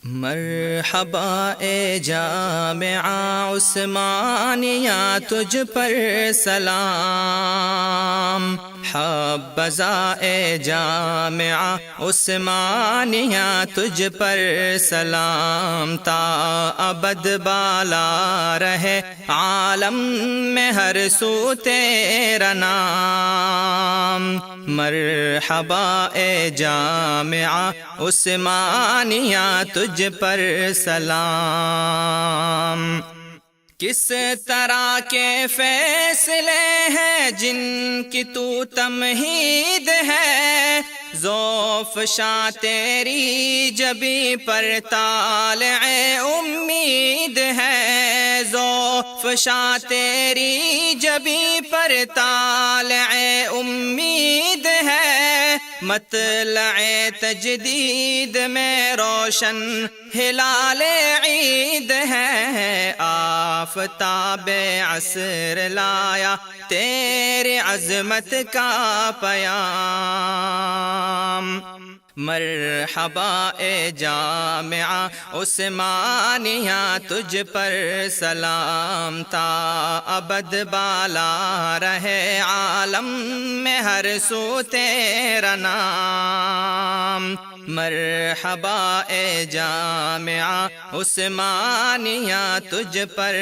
مرحبا اے جامعہ عثمانیہ تجھ پر سلام، حبذا اے جامعہ عثمانیہ تجھ پر سلام، تا ابد بالا رہے عالم میں ہر سو تیرا نام۔ مرحبا اے جامعہ عثمانیہ تجھ پر سلام۔ کس طرح کے فیصلے ہیں جن کی تو تمہید ہے، ذوفشاں تیری جبیں پر طالع امید ہے، ذوفشاں تیری جبیں پر طالع امید ہے، مطلع تجدید میں روشن ہلال عید ہے، آفتاب عصر لایا تیرے عظمت کا پیام۔ مرحبا اے جامعہ عثمانیہ تجھ پر سلام، تا ابد بالا رہے عالم میں ہر سو تیرا نام۔ مرحبا اے جامعہ عثمانیہ تجھ پر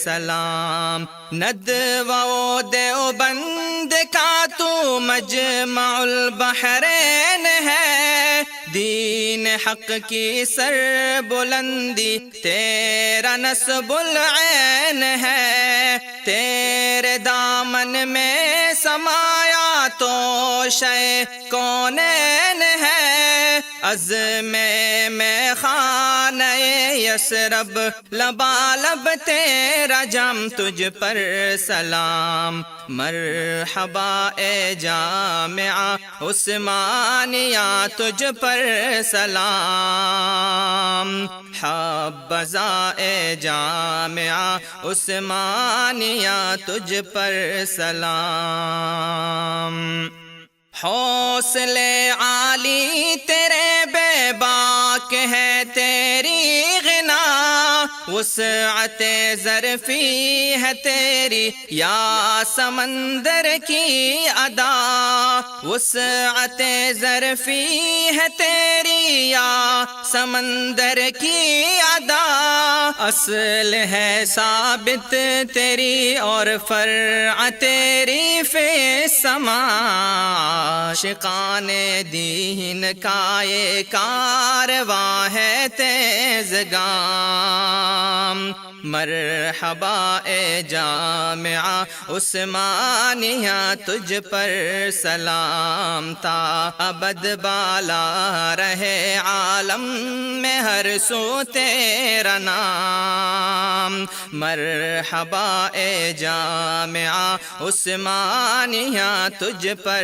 سلام۔ ندوہ و دیوبند کا تو مجمع البحرین ہے، دین حق کی سر بلندی تیرا نصب العین ہے، تیرے دامن میں سمایا تو شے کونین ہے، عزم میں خانہ یثرب لبالب تیرا جام تجھ پر سلام۔ مرحبا اے جامعہ عثمانیہ تجھ پر سلام، حبذا اے جامعہ عثمانیہ تجھ پر سلام۔ حوصلے عالی تیرے بے باک ہے تیری غنا، وسعت ظرفی ہے تیری یا سمندر کی ادا، وسعت ظرفی ہے تیری یا سمندر کی ادا، اصل ہے ثابت تیری اور فرع تیری فی السماء، عاشقان دین کا یہ کارواں ہے تیز گام۔ مرحبا اے جامعہ عثمانیہ تجھ پر سلام، تا ابد بالا رہے عالم میں ہر سو تیرا نام۔ مرحبا اے جامعہ عثمانیہ تجھ پر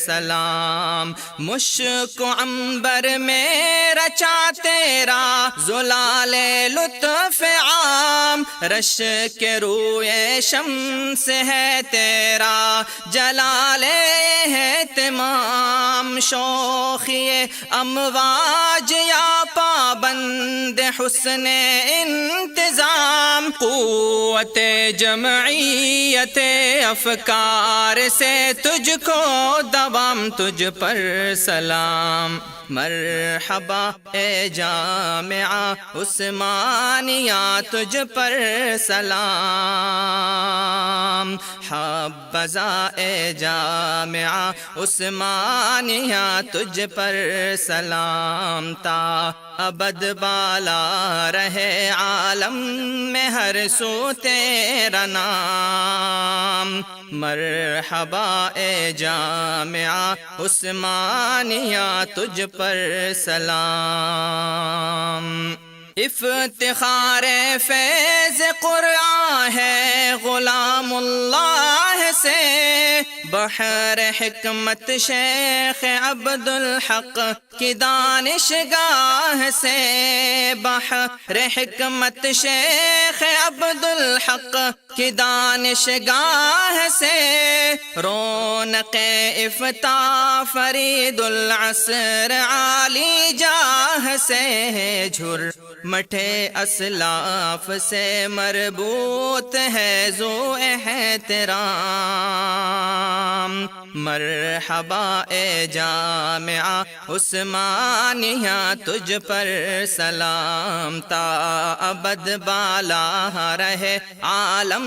سلام۔ مشک و عنبر میں رچا تیرا زلال لطف عام، رش کے روئے شمس ہے تیرا جلال اہتمام، شوخی امواج یا پابند حسن انتظام، قوت جمعیت افکار سے تجھ کو دوام تجھ پر سلام۔ مرحبا اے جامعہ عثمانیہ تجھ پر سلام، حبذا اے جامعہ عثمانیہ تجھ پر سلام، تا ابد بالا رہے عالم میں ہر سو تیرا نام۔ مرحبا اے جامعہ عثمانیہ تجھ پر سلام۔ افتخار فیض قرآن ہے غلام اللہ سے، بحر حکمت شیخ عبدالحق کی دانشگاہ سے، بحر حکمت شیخ عبدالحق کی دانشگاہ سے، رونق افتاح فرید العصر عالی جاہ سے، جھرمٹے اسلاف سے مربوط ہے ذو احترام، مرحبا اے جامعہ عثمانیہ تجھ پر سلام، تا ابد بالا رہے عالم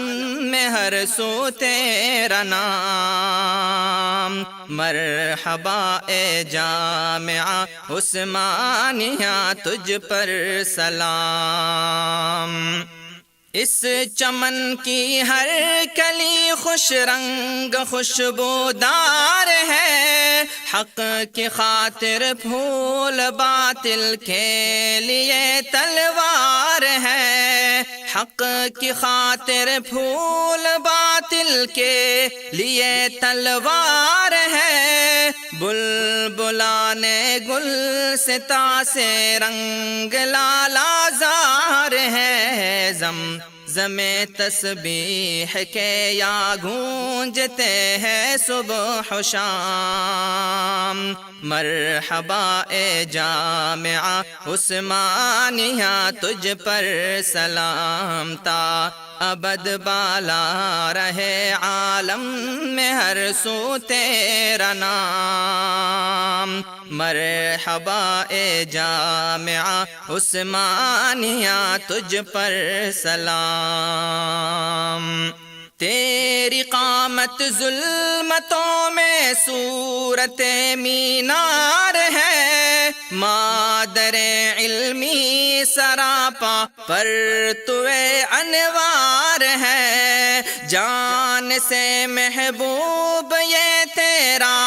میں ہر سو تیرا نام، مرحبا اے جامعہ عثمانیہ تجھ پر سلام، اس چمن کی ہر کلی خوش رنگ خوشبودار ہے، حق کی خاطر پھول باطل کے لیے تلوار ہے، حق کی خاطر پھول باطل کے لیے تلوار ہے، بلبلان گلستاں سے رنگ لالا زار ہے، زمزم تسبیح کے یا گونجتے ہیں صبح و شام، مرحبا اے جامعہ عثمانیہ تجھ پر سلام، تا ابد بالا رہے عالم میں ہر سو تیرا نام، مرحبا اے جامعہ عثمانیہ تجھ پر سلام، تیری قامت ظلمتوں میں صورت مینار ہے، مادر علمی سراپا پر توے انوار ہے، جان سے محبوب یہ تیرا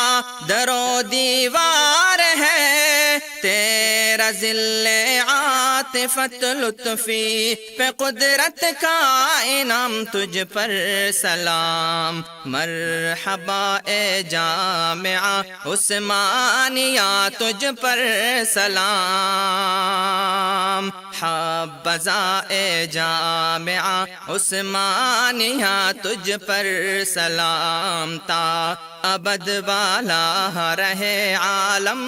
در و دیوار ہے، تیرا ذل عاطفت لطفی پہ قدرت کا انعام تجھ پر سلام، مرحبا اے جامعہ عثمانیہ تجھ پر سلام، حبذا اے جامعہ عثمانیہ تجھ پر سلام، تا ابد بالا رہے عالم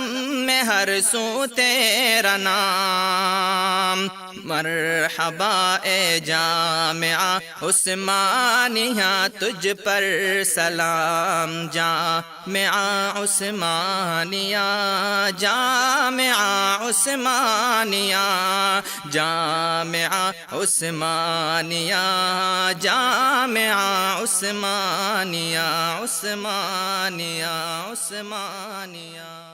میں ہر سو تیرا نام، مرحبا اے جامعہ عثمانیہ تجھ پر سلام، جامعہ عثمانیہ، جامعہ عثمانیہ، جامعہ عثمانیہ، جامعہ عثمانیہ، عثمانیہ، عثمانیہ۔